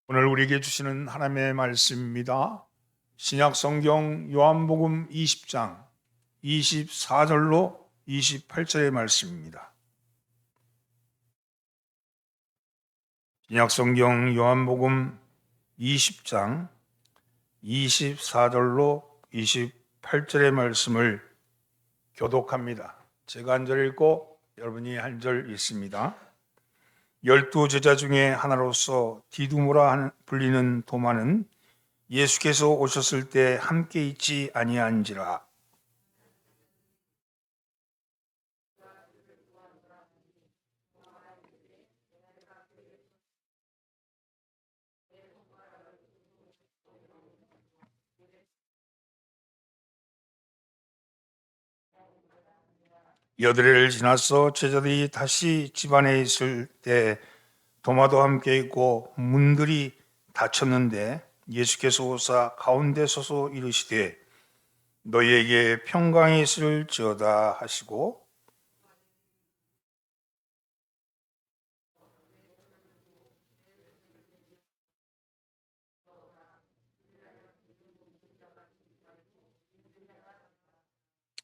오늘 우리에게 주시는 하나님의 말씀입니다. 신약성경 요한복음 20장 24절로 28절의 말씀입니다. 신약성경 요한복음 20장 24절로 28절의 말씀을 교독합니다. 제가 한 절 읽고 여러분이 한 절 읽습니다. 12 제자 중에 하나로서 디두모라 불리는 도마는 예수께서 오셨을 때 함께 있지 아니한지라. 여드레를 지나서 제자들이 다시 집안에 있을 때 도마도 함께 있고 문들이 닫혔는데 예수께서 오사 가운데 서서 이르시되 너희에게 평강이 있을지어다 하시고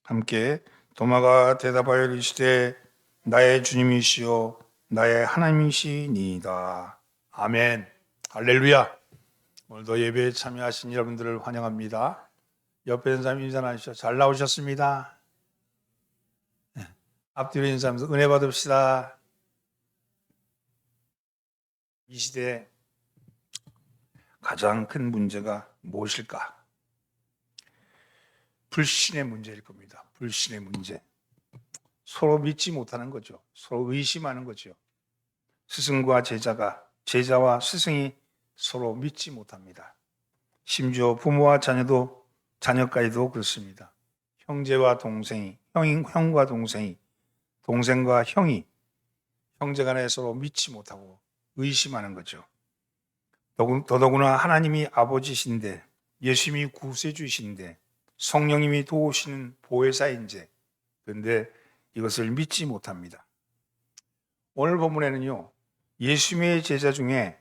함께 도마가 대답하여 이르시되 나의 주님이시요 나의 하나님이시니이다. 아멘. 할렐루야. 오늘도 예배에 참여하신 여러분들을 환영합니다. 옆에 있는 사람 인사하시죠. 잘 나오셨습니다. 앞뒤로 인사하면서 은혜 받읍시다. 이 시대에 가장 큰 문제가 무엇일까? 불신의 문제일 겁니다. 불신의 문제. 서로 믿지 못하는 거죠. 서로 의심하는 거죠. 스승과 제자와 스승이 서로 믿지 못합니다. 심지어 부모와 자녀까지도 그렇습니다. 형제와 동생이, 형과 동생이, 동생과 형이 형제 간에 서로 믿지 못하고 의심하는 거죠. 더더구나 하나님이 아버지신데, 예수님이 구세주이신데, 성령님이 도우시는 보혜사인데, 그런데 이것을 믿지 못합니다. 오늘 본문에는요, 예수님의 제자 중에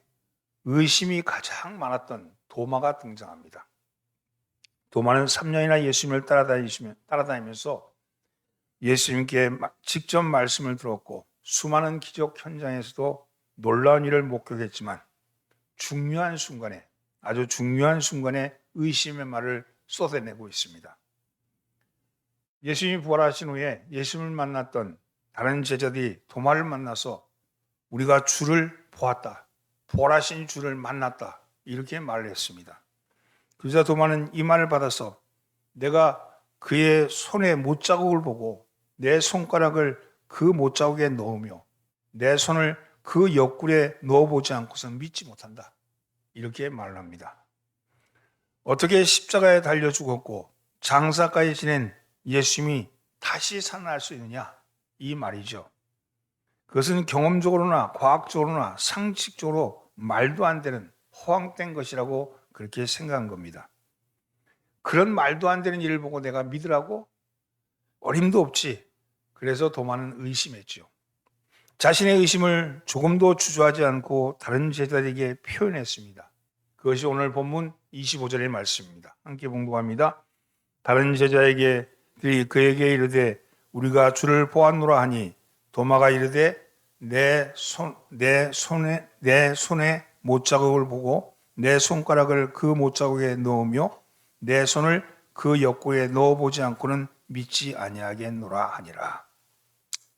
의심이 가장 많았던 도마가 등장합니다. 도마는 3년이나 예수님을 따라다니면서 예수님께 직접 말씀을 들었고 수많은 기적 현장에서도 놀라운 일을 목격했지만 아주 중요한 순간에 의심의 말을 쏟아내고 있습니다. 예수님이 부활하신 후에 예수님을 만났던 다른 제자들이 도마를 만나서 우리가 주를 보았다. 부활하신 주를 만났다. 이렇게 말을 했습니다. 그러자 도마는 이 말을 받아서 내가 그의 손에 못자국을 보고 내 손가락을 그 못자국에 넣으며 내 손을 그 옆구리에 넣어보지 않고서는 믿지 못한다. 이렇게 말을 합니다. 어떻게 십자가에 달려 죽었고 장사까지 지낸 예수님이 다시 살아날 수 있느냐? 이 말이죠. 그것은 경험적으로나 과학적으로나 상식적으로 말도 안 되는 허황된 것이라고 그렇게 생각한 겁니다. 그런 말도 안 되는 일을 보고 내가 믿으라고? 어림도 없지. 그래서 도마는 의심했죠. 자신의 의심을 조금도 주저하지 않고 다른 제자들에게 표현했습니다. 그것이 오늘 본문 25절의 말씀입니다. 함께 봉독합니다. 다른 제자들이 그에게 이르되 우리가 주를 보았노라 하니 도마가 이르되 내 손에 못자국을 보고 내 손가락을 그 못자국에 넣으며 내 손을 그 옆구리에 넣어보지 않고는 믿지 아니하겠노라 하니라.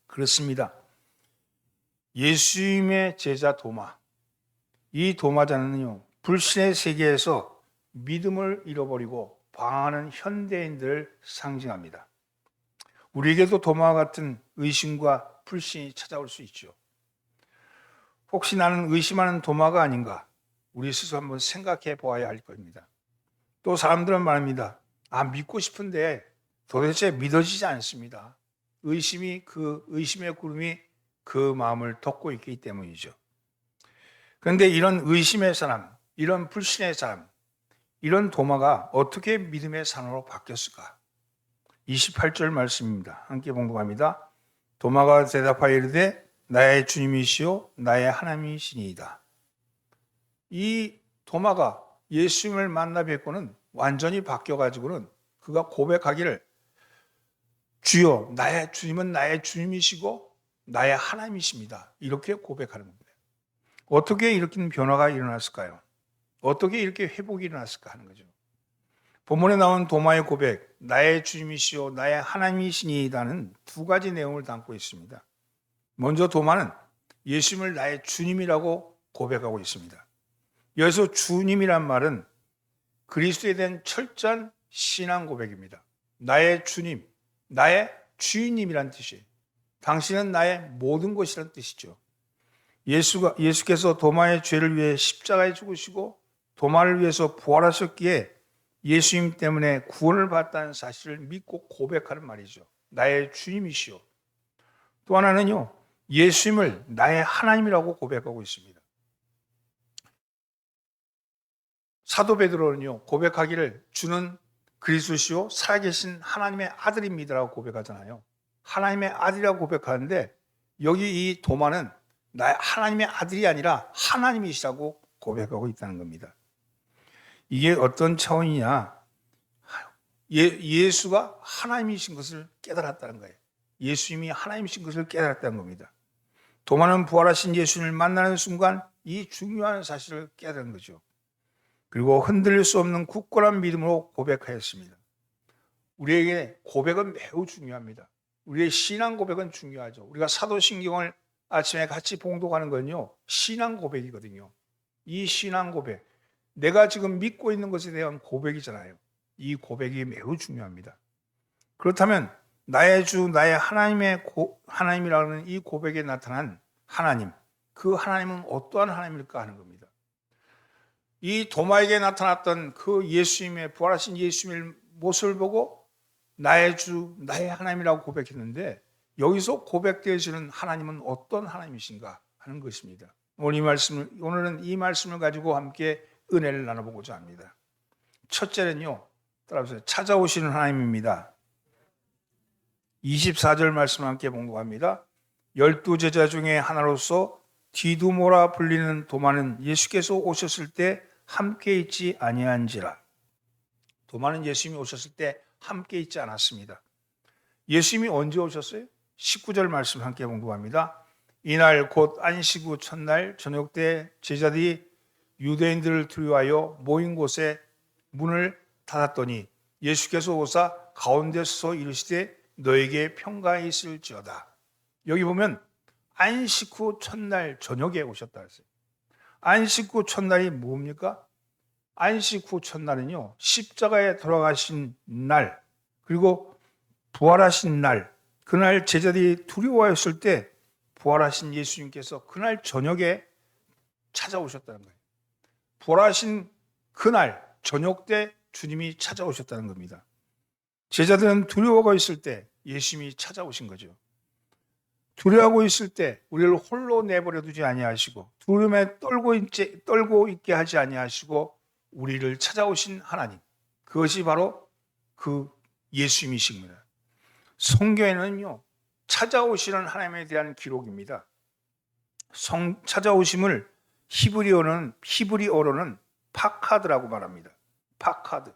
그렇습니다. 예수님의 제자 도마, 이 도마자는요 불신의 세계에서 믿음을 잃어버리고 방황하는 현대인들을 상징합니다. 우리에게도 도마와 같은 의심과 불신이 찾아올 수 있죠. 혹시 나는 의심하는 도마가 아닌가? 우리 스스로 한번 생각해 보아야 할 겁니다. 또 사람들은 말합니다. 믿고 싶은데 도대체 믿어지지 않습니다. 의심의 구름이 그 마음을 덮고 있기 때문이죠. 그런데 이런 의심의 사람, 이런 불신의 사람, 이런 도마가 어떻게 믿음의 산으로 바뀌었을까? 28절 말씀입니다. 함께 봉독합니다. 도마가 대답하여 이르되 나의 주님이시요 나의 하나님이시니이다. 이 도마가 예수님을 만나 뵙고는 완전히 바뀌어가지고는 그가 고백하기를 주여 나의 주님은 나의 주님이시고 나의 하나님이십니다. 이렇게 고백하는 겁니다. 어떻게 이렇게 변화가 일어났을까요? 어떻게 이렇게 회복이 일어났을까 하는 거죠. 본문에 나온 도마의 고백, 나의 주님이시오 나의 하나님이시니다는 두 가지 내용을 담고 있습니다. 먼저 도마는 예수님을 나의 주님이라고 고백하고 있습니다. 여기서 주님이란 말은 그리스도에 대한 철저한 신앙 고백입니다. 나의 주님, 나의 주인님이란 뜻이에요. 당신은 나의 모든 것이란 뜻이죠. 예수께서 도마의 죄를 위해 십자가에 죽으시고 도마를 위해서 부활하셨기에 예수님 때문에 구원을 받았다는 사실을 믿고 고백하는 말이죠. 나의 주님이시오. 또 하나는요, 예수님을 나의 하나님이라고 고백하고 있습니다. 사도 베드로는요, 고백하기를 주는 그리스도시요 살아계신 하나님의 아들입니다라고 고백하잖아요. 하나님의 아들이라고 고백하는데 여기 이 도마는 나의 하나님의 아들이 아니라 하나님이시라고 고백하고 있다는 겁니다. 이게 어떤 차원이냐? 예수가 하나님이신 것을 깨달았다는 거예요. 예수님이 하나님이신 것을 깨달았다는 겁니다. 도마는 부활하신 예수님을 만나는 순간 이 중요한 사실을 깨달은 거죠. 그리고 흔들릴 수 없는 굳건한 믿음으로 고백하였습니다. 우리에게 고백은 매우 중요합니다. 우리의 신앙 고백은 중요하죠. 우리가 사도신경을 아침에 같이 봉독하는 건요, 신앙 고백이거든요. 이 신앙 고백, 내가 지금 믿고 있는 것에 대한 고백이잖아요. 이 고백이 매우 중요합니다. 그렇다면 나의 주, 나의 하나님이라는 이 고백에 나타난 하나님, 그 하나님은 어떠한 하나님일까 하는 겁니다. 이 도마에게 나타났던 그 예수님의 부활하신 예수님의 모습을 보고 나의 주, 나의 하나님이라고 고백했는데 여기서 고백되어지는 하나님은 어떤 하나님이신가 하는 것입니다. 오늘은 이 말씀을 가지고 함께 은혜를 나눠보고자 합니다. 첫째는요, 따라서 찾아오시는 하나님입니다. 24절 말씀 함께 봉독합니다. 12제자 중에 하나로서 디두모라 불리는 도마는 예수께서 오셨을 때 함께 있지 아니한지라. 도마는 예수님이 오셨을 때 함께 있지 않았습니다. 예수님이 언제 오셨어요? 19절 말씀 함께 봉독합니다. 이날 곧 안식 후 첫날 저녁 때 제자들이 유대인들을 두려워하여 모인 곳에 문을 닫았더니 예수께서 오사 가운데 서서 이르시되 너에게 평강이 있을지어다. 여기 보면 안식 후 첫날 저녁에 오셨다 했어요. 안식 후 첫날이 뭡니까? 안식 후 첫날은요, 십자가에 돌아가신 날, 그리고 부활하신 날, 그날 제자들이 두려워했을 때 부활하신 예수님께서 그날 저녁에 찾아오셨다는 거예요. 부활하신 그날 저녁 때 주님이 찾아오셨다는 겁니다. 제자들은 두려워하고 있을 때 예수님이 찾아오신 거죠. 두려워하고 있을 때 우리를 홀로 내버려 두지 아니하시고 두려움에 떨고 있게 하지 아니하시고 우리를 찾아오신 하나님, 그것이 바로 그 예수님이십니다. 성경에는요, 찾아오시는 하나님에 대한 기록입니다. 찾아오심을 히브리어로는 파카드라고 말합니다. 파카드.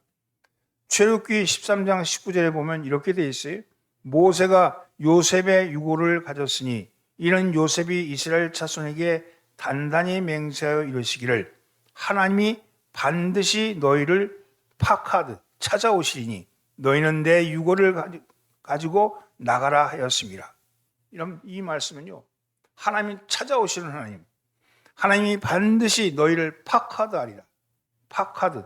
출애굽기 13장 19절에 보면 이렇게 되어 있어요. 모세가 요셉의 유고를 가졌으니 이는 요셉이 이스라엘 자손에게 단단히 맹세하여 이르시기를 하나님이 반드시 너희를 파카드 찾아오시리니 너희는 내 유고를 가지고 나가라 하였습니다. 이런 이 말씀은요, 하나님이 찾아오시는 하나님, 하나님이 반드시 너희를 파카드 하리라. 파카드.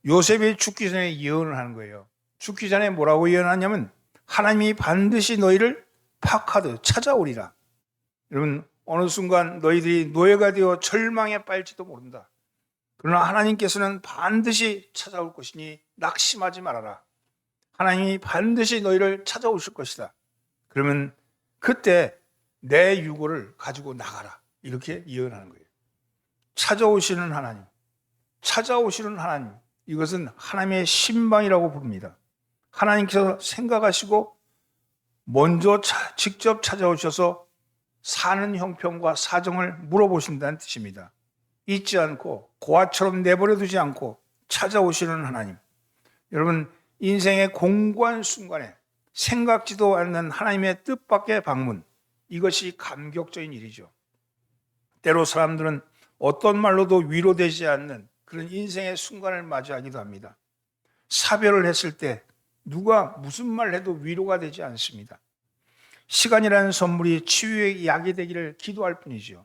요셉이 죽기 전에 예언을 하는 거예요. 죽기 전에 뭐라고 예언하냐면 하나님이 반드시 너희를 파카드 찾아오리라. 여러분, 어느 순간 너희들이 노예가 되어 절망에 빠질지도 모른다. 그러나 하나님께서는 반드시 찾아올 것이니 낙심하지 말아라. 하나님이 반드시 너희를 찾아오실 것이다. 그러면 그때 내 유고를 가지고 나가라. 이렇게 예언하는 거예요. 찾아오시는 하나님, 찾아오시는 하나님, 이것은 하나님의 신방이라고 부릅니다. 하나님께서 생각하시고 먼저 직접 찾아오셔서 사는 형편과 사정을 물어보신다는 뜻입니다. 잊지 않고 고아처럼 내버려 두지 않고 찾아오시는 하나님. 여러분, 인생의 공고한 순간에 생각지도 않는 하나님의 뜻밖의 방문, 이것이 감격적인 일이죠. 때로 사람들은 어떤 말로도 위로되지 않는 그런 인생의 순간을 맞이하기도 합니다. 사별을 했을 때 누가 무슨 말 해도 위로가 되지 않습니다. 시간이라는 선물이 치유의 약이 되기를 기도할 뿐이죠.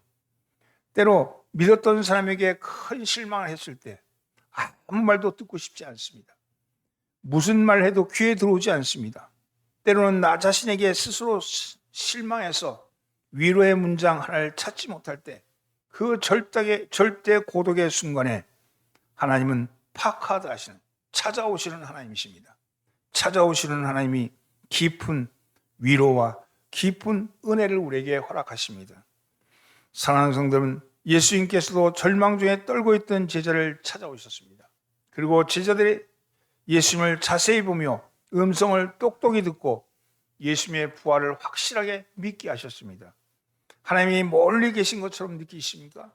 때로 믿었던 사람에게 큰 실망을 했을 때 아무 말도 듣고 싶지 않습니다. 무슨 말 해도 귀에 들어오지 않습니다. 때로는 나 자신에게 스스로 실망해서 위로의 문장 하나를 찾지 못할 때 그 절대 고독의 순간에 하나님은 파카드 하시는, 찾아오시는 하나님이십니다. 찾아오시는 하나님이 깊은 위로와 깊은 은혜를 우리에게 허락하십니다. 사랑하는 성도는 예수님께서도 절망 중에 떨고 있던 제자를 찾아오셨습니다. 그리고 제자들이 예수님을 자세히 보며 음성을 똑똑히 듣고 예수님의 부활을 확실하게 믿게 하셨습니다. 하나님이 멀리 계신 것처럼 느끼십니까?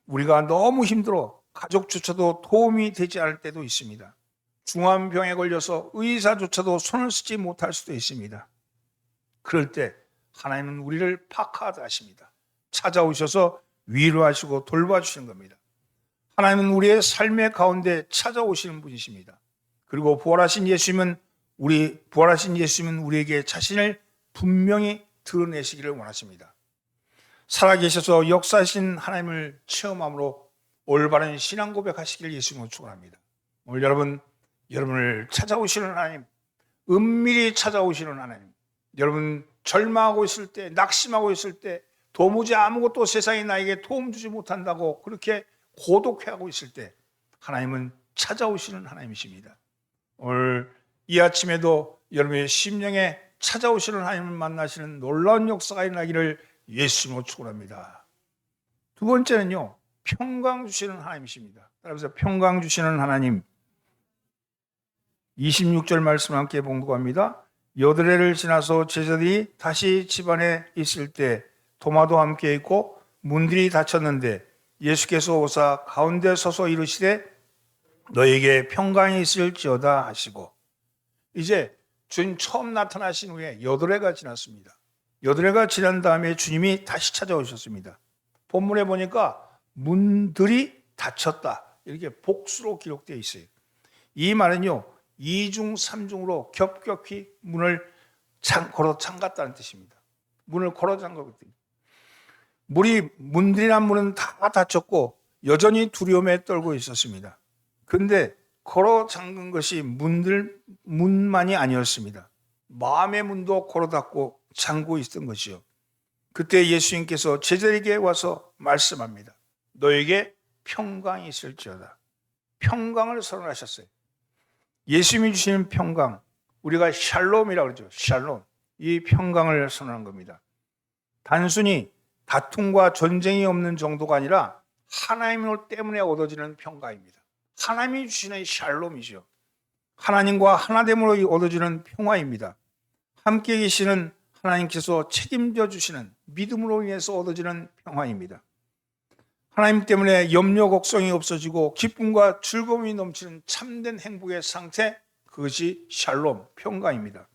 우리가 너무 힘들어 가족조차도 도움이 되지 않을 때도 있습니다. 중한 병에 걸려서 의사조차도 손을 쓰지 못할 수도 있습니다. 그럴 때 하나님은 우리를 파카드 하십니다. 찾아오셔서 위로하시고 돌봐주시는 겁니다. 하나님은 우리의 삶의 가운데 찾아오시는 분이십니다. 그리고 부활하신 예수님은 우리에게 자신을 분명히 드러내시기를 원하십니다. 살아계셔서 역사하신 하나님을 체험함으로 올바른 신앙 고백하시기를 예수님으로 축원합니다. 오늘 여러분을 찾아오시는 하나님, 은밀히 찾아오시는 하나님, 여러분 절망하고 있을 때, 낙심하고 있을 때, 도무지 아무것도 세상이 나에게 도움 주지 못한다고 그렇게 고독해하고 있을 때 하나님은 찾아오시는 하나님이십니다. 오늘 이 아침에도 여러분의 심령에 찾아오시는 하나님을 만나시는 놀라운 역사가 일어나기를 예수님으로 축원합니다. 두 번째는요, 평강 주시는 하나님이십니다. 따라서 평강 주시는 하나님. 26절 말씀 함께 봉독합니다. 여드레를 지나서 제자들이 다시 집안에 있을 때 도마도 함께 있고 문들이 닫혔는데 예수께서 오사 가운데 서서 이르시되 너에게 평강이 있을지어다 하시고, 이제 주님 처음 나타나신 후에 여드레가 지났습니다. 여드레가 지난 다음에 주님이 다시 찾아오셨습니다. 본문에 보니까 문들이 닫혔다, 이렇게 복수로 기록되어 있어요. 이 말은요, 2중 3중으로 겹겹이 문을 걸어 잠갔다는 뜻입니다. 문을 걸어 잠갔거든요. 문들이란 문은 다 닫혔고 여전히 두려움에 떨고 있었습니다. 그런데 걸어 잠근 것이 문만이 아니었습니다. 마음의 문도 걸어 닫고 잠고 있던 것이요. 그때 예수님께서 제자에게 와서 말씀합니다. 너에게 평강이 있을지어다. 평강을 선언하셨어요. 예수님이 주시는 평강, 우리가 샬롬이라고 그러죠. 샬롬. 이 평강을 선언한 겁니다. 단순히 다툼과 전쟁이 없는 정도가 아니라 하나님 때문에 얻어지는 평강입니다. 하나님이 주시는 샬롬이죠. 하나님과 하나됨으로 얻어지는 평화입니다. 함께 계시는 하나님께서 책임져 주시는 믿음으로 인해서 얻어지는 평화입니다. 하나님 때문에 염려 걱정이 없어지고 기쁨과 즐거움이 넘치는 참된 행복의 상태, 그것이 샬롬, 평강입니다.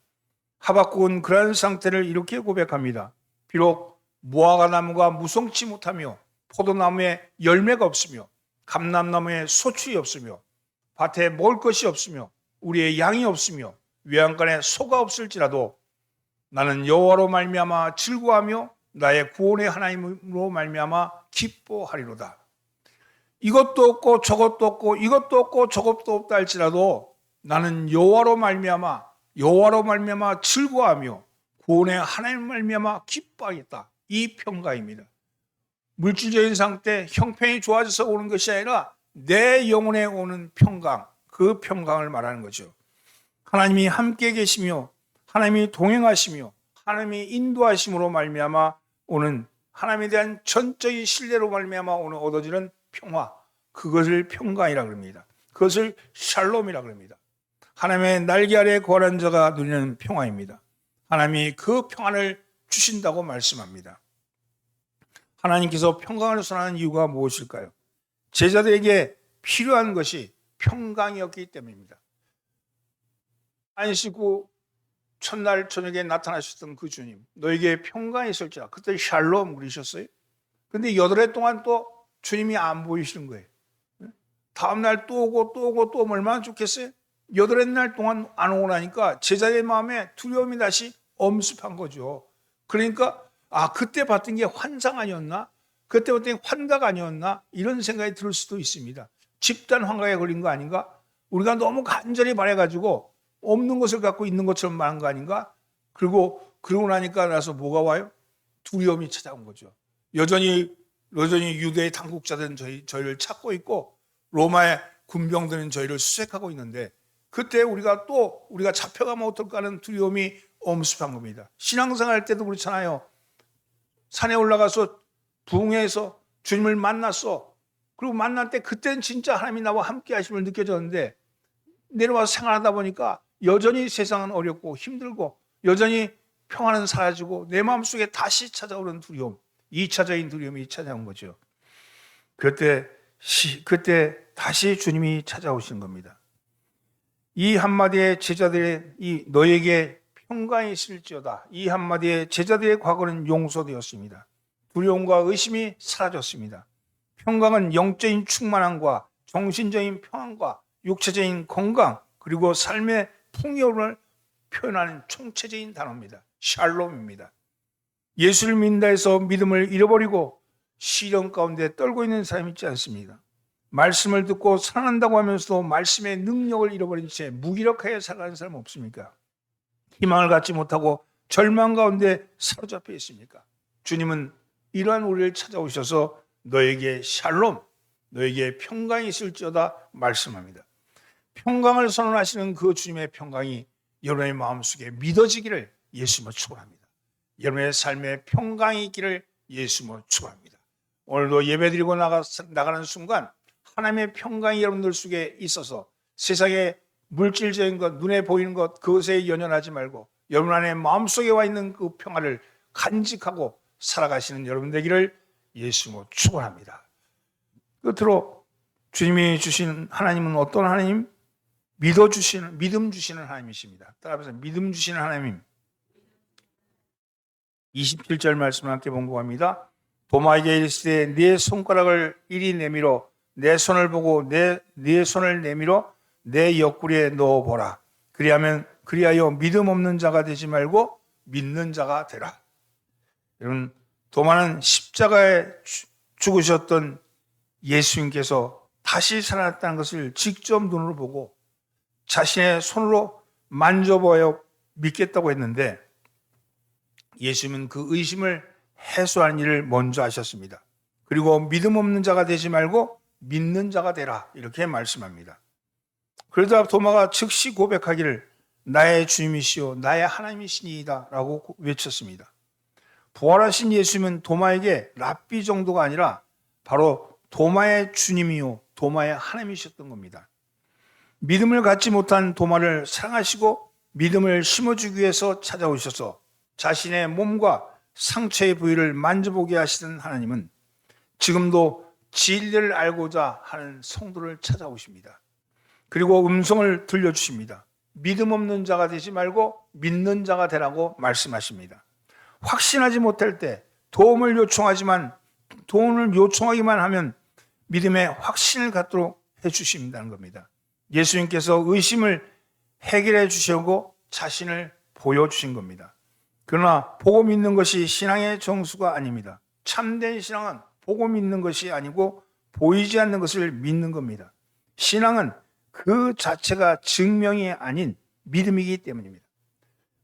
하박국은 그러한 상태를 이렇게 고백합니다. 비록 무화과 나무가 무성치 못하며 포도나무에 열매가 없으며 감람나무에 소출이 없으며 밭에 먹을 것이 없으며 우리의 양이 없으며 외양간에 소가 없을지라도 나는 여호와로 말미암아 즐거워하며 나의 구원의 하나님으로 말미암아 기뻐하리로다. 이것도 없고 저것도 없고 이것도 없고 저것도 없다 할지라도 나는 여호와로 말미암아 즐거워하며 구원의 하나님 말미암아 기뻐하겠다. 이 평강입니다. 물질적인 상태, 형편이 좋아져서 오는 것이 아니라 내 영혼에 오는 평강, 그 평강을 말하는 거죠. 하나님이 함께 계시며 하나님이 동행하시며 하나님이 인도하심으로 말미암아 오는, 하나님에 대한 전적인 신뢰로 말미암아 오는 얻어지는 평화, 그것을 평강이라고 합니다. 그것을 샬롬이라고 합니다. 하나님의 날개 아래 거하는 자가 누리는 평화입니다. 하나님이 그 평안을 주신다고 말씀합니다. 하나님께서 평강을 선언하는 이유가 무엇일까요? 제자들에게 필요한 것이 평강이었기 때문입니다. 안식 후 첫날 저녁에 나타나셨던 그 주님, 너에게 평강이 있을지라. 그때 샬롬 그러셨어요. 근데 8해 동안 또 주님이 안 보이시는 거예요. 다음날 또 오고 또 오고 또 오면 얼마나 좋겠어요? 8날 동안 안 오고 나니까 제자의 마음에 두려움이 다시 엄습한 거죠. 그러니까 그때 봤던 게 환상 아니었나? 그때 봤던 게 환각 아니었나? 이런 생각이 들 수도 있습니다. 집단 환각에 걸린 거 아닌가? 우리가 너무 간절히 바래가지고 없는 것을 갖고 있는 것처럼 말한 거 아닌가? 그러고 나니까 나서 뭐가 와요? 두려움이 찾아온 거죠. 여전히 유대의 당국자들은 저희를 찾고 있고 로마의 군병들은 저희를 수색하고 있는데 그때 우리가 잡혀가면 어떨까 하는 두려움이 엄습한 겁니다. 신앙생활 때도 그렇잖아요. 산에 올라가서 부흥회에서 주님을 만났어. 그리고 만날 때 그때는 진짜 하나님이 나와 함께 하심을 느껴졌는데 내려와서 생활하다 보니까 여전히 세상은 어렵고 힘들고 여전히 평화는 사라지고 내 마음속에 다시 찾아오는 두려움, 2차적인 두려움이 찾아온 거죠. 그때 다시 주님이 찾아오신 겁니다. 이 한마디의 제자들의 너에게 평강이 있을지어다. 이 한마디의 제자들의 과거는 용서되었습니다. 두려움과 의심이 사라졌습니다. 평강은 영적인 충만함과 정신적인 평안과 육체적인 건강 그리고 삶의 풍요를 표현하는 총체적인 단어입니다. 샬롬입니다. 예수를 믿는다 해서 믿음을 잃어버리고 시련 가운데 떨고 있는 사람이 있지 않습니다. 말씀을 듣고 살아난다고 하면서도 말씀의 능력을 잃어버린 채 무기력하게 살아가는 사람 없습니까? 희망을 갖지 못하고 절망 가운데 사로잡혀 있습니까? 주님은 이러한 우리를 찾아오셔서 너에게 샬롬, 너에게 평강이 있을지어다 말씀합니다. 평강을 선언하시는 그 주님의 평강이 여러분의 마음속에 믿어지기를 예수님으로 축원합니다. 여러분의 삶에 평강이 있기를 예수님으로 축원합니다. 오늘도 예배드리고 나가는 순간 하나님의 평강이 여러분들 속에 있어서 세상의 물질적인 것, 눈에 보이는 것, 그것에 연연하지 말고 여러분 안에 마음속에 와 있는 그 평화를 간직하고 살아가시는 여러분 되기를 예수님으로 축원합니다. 끝으로 주님이 주신 하나님은 어떤 하나님? 믿음 주시는 하나님이십니다. 따라서 믿음 주시는 하나님. 27절 말씀을 함께 봉독합니다. 도마에게 이르시되 네 손가락을 이리 내밀어 내 손을 보고 네 손을 내밀어 내 옆구리에 넣어보라. 그리하여 믿음 없는 자가 되지 말고 믿는 자가 되라. 여러분, 도마는 십자가에 죽으셨던 예수님께서 다시 살아났다는 것을 직접 눈으로 보고 자신의 손으로 만져보아 믿겠다고 했는데 예수님은 그 의심을 해소하는 일을 먼저 하셨습니다. 그리고 믿음 없는 자가 되지 말고 믿는 자가 되라 이렇게 말씀합니다. 그러자 도마가 즉시 고백하기를 나의 주님이시오 나의 하나님이시니이다 라고 외쳤습니다. 부활하신 예수님은 도마에게 랍비 정도가 아니라 바로 도마의 주님이요 도마의 하나님이셨던 겁니다. 믿음을 갖지 못한 도마를 사랑하시고 믿음을 심어주기 위해서 찾아오셔서 자신의 몸과 상처의 부위를 만져보게 하시는 하나님은 지금도 진리를 알고자 하는 성도를 찾아오십니다. 그리고 음성을 들려주십니다. 믿음 없는 자가 되지 말고 믿는 자가 되라고 말씀하십니다. 확신하지 못할 때 도움을 요청하기만 하면 믿음의 확신을 갖도록 해주신다는 겁니다. 예수님께서 의심을 해결해 주시고 자신을 보여주신 겁니다. 그러나 보고 믿는 것이 신앙의 정수가 아닙니다. 참된 신앙은 보고 믿는 것이 아니고 보이지 않는 것을 믿는 겁니다. 신앙은 그 자체가 증명이 아닌 믿음이기 때문입니다.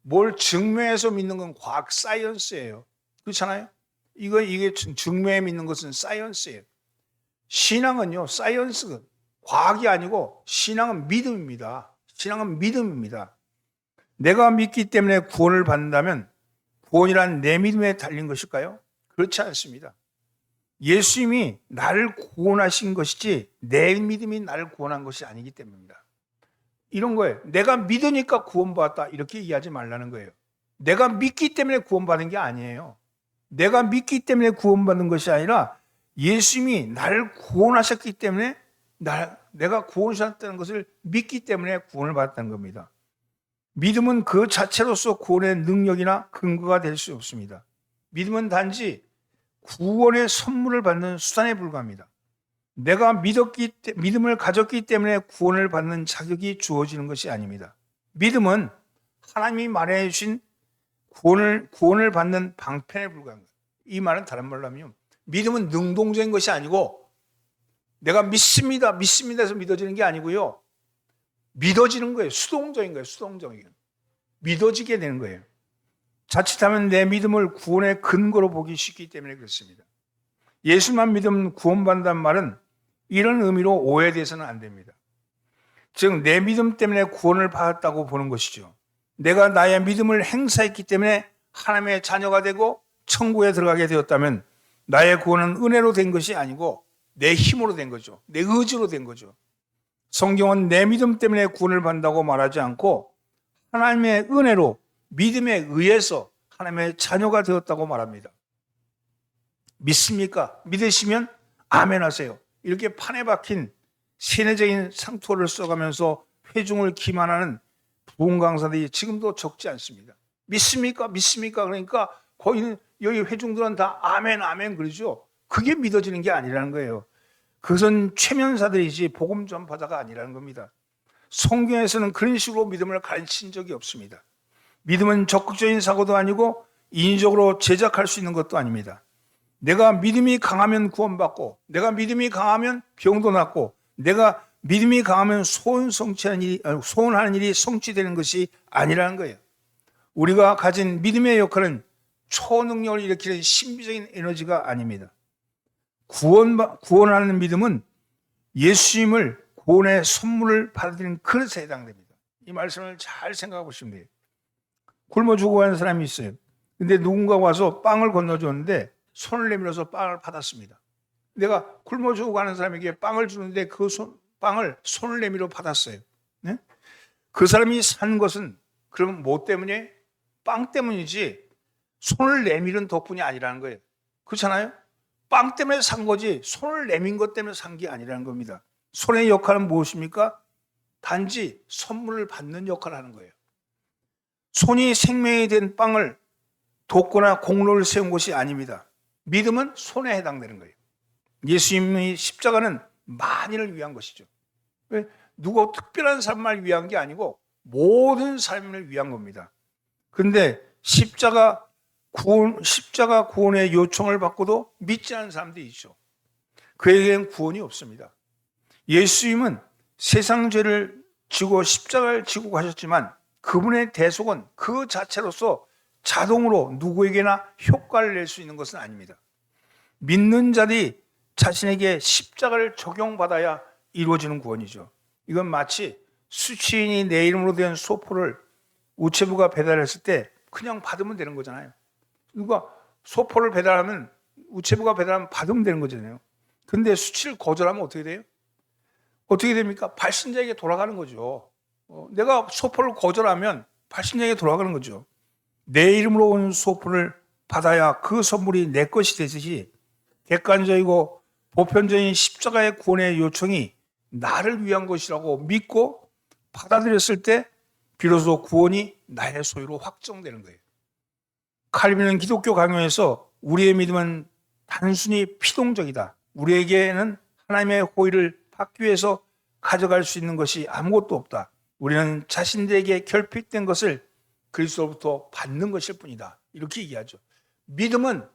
뭘 증명해서 믿는 건 과학 사이언스예요. 그렇잖아요? 이게 증명해 믿는 것은 사이언스예요. 신앙은요, 사이언스, 과학이 아니고 신앙은 믿음입니다. 신앙은 믿음입니다. 내가 믿기 때문에 구원을 받는다면 구원이란 내 믿음에 달린 것일까요? 그렇지 않습니다. 예수님이 나를 구원하신 것이지 내 믿음이 나를 구원한 것이 아니기 때문입니다. 이런 거예요. 내가 믿으니까 구원받았다 이렇게 이해하지 말라는 거예요. 내가 믿기 때문에 구원받은 게 아니에요. 내가 믿기 때문에 구원받는 것이 아니라 예수님이 나를 구원하셨기 때문에 내가 구원하셨다는 것을 믿기 때문에 구원을 받았다는 겁니다. 믿음은 그 자체로서 구원의 능력이나 근거가 될 수 없습니다. 믿음은 단지 구원의 선물을 받는 수단에 불과합니다. 내가 믿음을 가졌기 때문에 구원을 받는 자격이 주어지는 것이 아닙니다. 믿음은 하나님이 마련해 주신 구원을 받는 방편에 불과한 거예요. 이 말은 다른 말로 하면 믿음은 능동적인 것이 아니고 내가 믿습니다 해서 믿어지는 게 아니고요. 믿어지는 거예요. 수동적인 거예요. 수동적인. 믿어지게 되는 거예요. 자칫하면 내 믿음을 구원의 근거로 보기 쉽기 때문에 그렇습니다. 예수만 믿으면 구원받는다는 말은 이런 의미로 오해돼서는 안 됩니다. 즉 내 믿음 때문에 구원을 받았다고 보는 것이죠. 내가 나의 믿음을 행사했기 때문에 하나님의 자녀가 되고 천국에 들어가게 되었다면 나의 구원은 은혜로 된 것이 아니고 내 힘으로 된 거죠. 내 의지로 된 거죠. 성경은 내 믿음 때문에 구원을 받는다고 말하지 않고 하나님의 은혜로 믿음에 의해서 하나님의 자녀가 되었다고 말합니다. 믿습니까? 믿으시면 아멘 하세요. 이렇게 판에 박힌 세뇌적인 상투어를 써가면서 회중을 기만하는 부흥 강사들이 지금도 적지 않습니다. 믿습니까? 믿습니까? 그러니까 거기 여기 회중들은 다 아멘 아멘 그러죠. 그게 믿어지는 게 아니라는 거예요. 그것은 최면사들이지 복음 전파자가 아니라는 겁니다. 성경에서는 그런 식으로 믿음을 가르친 적이 없습니다. 믿음은 적극적인 사고도 아니고 인위적으로 제작할 수 있는 것도 아닙니다. 내가 믿음이 강하면 구원받고, 내가 믿음이 강하면 병도 낫고, 내가 믿음이 강하면 소원하는 일이 성취되는 것이 아니라는 거예요. 우리가 가진 믿음의 역할은 초능력을 일으키는 신비적인 에너지가 아닙니다. 구원하는 믿음은 예수님을 구원의 선물을 받아들이는 그릇에 해당됩니다. 이 말씀을 잘 생각해 보시면 돼요. 굶어 죽어가는 사람이 있어요. 근데 누군가 와서 빵을 건너줬는데 손을 내밀어서 빵을 받았습니다. 내가 굶어 죽어가는 사람에게 빵을 주는데 그 빵을 손을 내밀어 받았어요. 네? 그 사람이 산 것은 그럼 뭐 때문에? 빵 때문이지 손을 내밀은 덕분이 아니라는 거예요. 그렇잖아요? 빵 때문에 산 거지 손을 내민 것 때문에 산 게 아니라는 겁니다. 손의 역할은 무엇입니까? 단지 선물을 받는 역할을 하는 거예요. 손이 생명이 된 빵을 돕거나 공로를 세운 것이 아닙니다. 믿음은 손에 해당되는 거예요. 예수님의 십자가는 만인을 위한 것이죠. 누구 특별한 사람을 위한 게 아니고 모든 삶을 위한 겁니다. 그런데 십자가 구원의 요청을 받고도 믿지 않는 사람들이 있죠. 그에게는 구원이 없습니다. 예수님은 세상 죄를 지고 십자가를 지고 가셨지만 그분의 대속은 그 자체로서 자동으로 누구에게나 효과를 낼 수 있는 것은 아닙니다. 믿는 자들이 자신에게 십자가를 적용받아야 이루어지는 구원이죠. 이건 마치 수취인이 내 이름으로 된 소포를 우체부가 배달했을 때 그냥 받으면 되는 거잖아요. 누가 소포를 배달하면 우체부가 배달하면 받으면 되는 거잖아요. 그런데 수취를 거절하면 어떻게 돼요? 어떻게 됩니까? 발신자에게 돌아가는 거죠. 내가 소포를 거절하면 발신자에게 돌아가는 거죠. 내 이름으로 온 소포를 받아야 그 선물이 내 것이 되듯이 객관적이고 보편적인 십자가의 구원의 요청이 나를 위한 것이라고 믿고 받아들였을 때 비로소 구원이 나의 소유로 확정되는 거예요. 칼빈은 기독교 강요에서 우리의 믿음은 단순히 피동적이다. 우리에게는 하나님의 호의를 받기 위해서 가져갈 수 있는 것이 아무것도 없다. 우리는 자신들에게 결핍된 것을 그리스도로부터 받는 것일 뿐이다. 이렇게 얘기하죠. 믿음은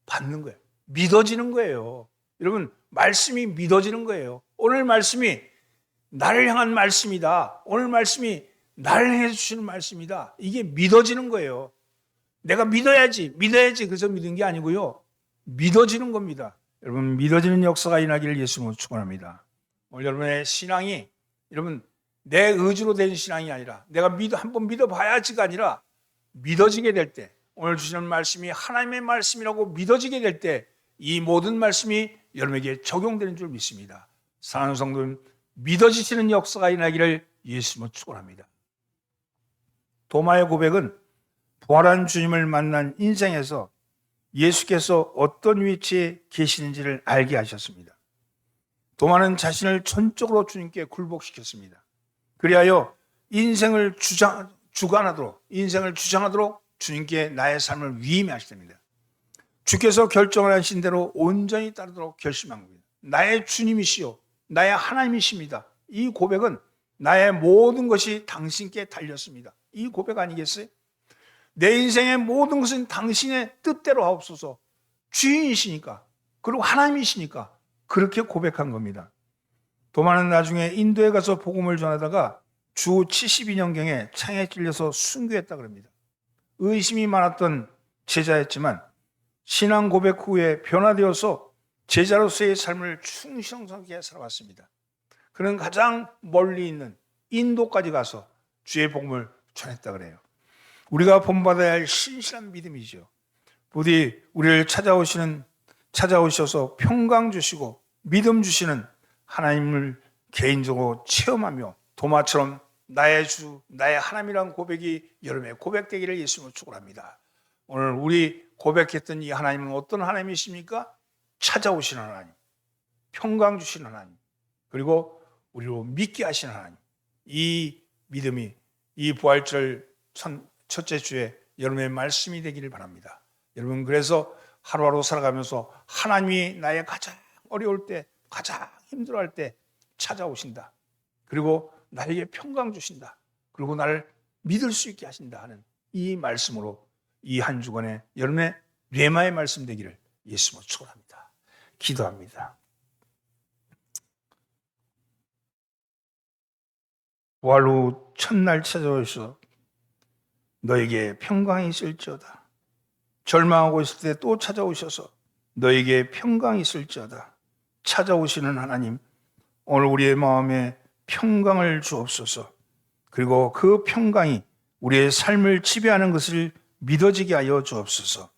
받는 거예요. 믿어지는 거예요. 여러분, 말씀이 믿어지는 거예요. 오늘 말씀이 나를 향한 말씀이다. 오늘 말씀이 나를 해주시는 말씀이다. 이게 믿어지는 거예요. 내가 믿어야지 그래서 믿은 게 아니고요. 믿어지는 겁니다. 여러분, 믿어지는 역사가 일어나기를 예수님으로 축원합니다. 오늘 여러분의 신앙이 여러분 내 의지로 된 신앙이 아니라 내가 한번 믿어봐야지가 아니라 믿어지게 될 때, 오늘 주시는 말씀이 하나님의 말씀이라고 믿어지게 될 때 이 모든 말씀이 여러분에게 적용되는 줄 믿습니다. 사랑하는 성도는 믿어지시는 역사가 일어나기를 예수님으로 축원합니다. 도마의 고백은 부활한 주님을 만난 인생에서 예수께서 어떤 위치에 계시는지를 알게 하셨습니다. 도마는 자신을 전적으로 주님께 굴복시켰습니다. 그리하여 인생을 주관하도록 주님께 나의 삶을 위임해 하십니다. 주께서 결정을 하신 대로 온전히 따르도록 결심한 겁니다. 나의 주님이시요 나의 하나님이십니다. 이 고백은 나의 모든 것이 당신께 달렸습니다. 이 고백 아니겠어요? 내 인생의 모든 것은 당신의 뜻대로 하옵소서. 주인이시니까, 그리고 하나님이시니까 그렇게 고백한 겁니다. 도마는 나중에 인도에 가서 복음을 전하다가 주 72년경에 창에 찔려서 순교했다 그럽니다. 의심이 많았던 제자였지만 신앙 고백 후에 변화되어서 제자로서의 삶을 충성스럽게 살아왔습니다. 그는 가장 멀리 있는 인도까지 가서 주의 복음을 전했다 그래요. 우리가 본받아야 할 신실한 믿음이죠. 부디 우리를 찾아오셔서 평강 주시고 믿음 주시는 하나님을 개인적으로 체험하며 도마처럼 나의 주, 나의 하나님이란 고백이 여러분의 고백되기를 예수님으로 축원합니다. 오늘 우리 고백했던 이 하나님은 어떤 하나님이십니까? 찾아오시는 하나님, 평강 주시는 하나님, 그리고 우리로 믿게 하시는 하나님. 이 믿음이 이 부활절 첫째 주에 여러분의 말씀이 되기를 바랍니다. 여러분, 그래서 하루하루 살아가면서 하나님이 나의 가장 어려울 때, 가장 힘들어할 때 찾아오신다. 그리고 나에게 평강 주신다. 그리고 나를 믿을 수 있게 하신다 하는 이 말씀으로 이 한 주간에 여러분의 뇌마의 말씀 되기를 예수님으로 축원합니다. 기도합니다. 부활 후 첫날 찾아오셔서 너에게 평강이 있을지어다. 절망하고 있을 때 또 찾아오셔서 너에게 평강이 있을지어다. 찾아오시는 하나님, 오늘 우리의 마음에 평강을 주옵소서. 그리고 그 평강이 우리의 삶을 지배하는 것을 믿어지게 하여 주옵소서.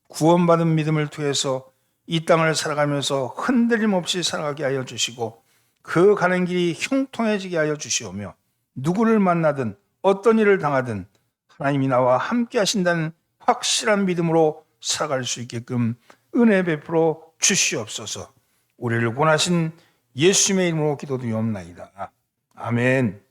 구원받은 믿음을 통해서 이 땅을 살아가면서 흔들림 없이 살아가게 하여 주시고 그 가는 길이 형통해지게 하여 주시오며 누구를 만나든 어떤 일을 당하든 하나님이 나와 함께 하신다는 확실한 믿음으로 살아갈 수 있게끔 은혜 베풀어 주시옵소서. 우리를 권하신 예수님의 이름으로 기도드리옵나이다. 아멘.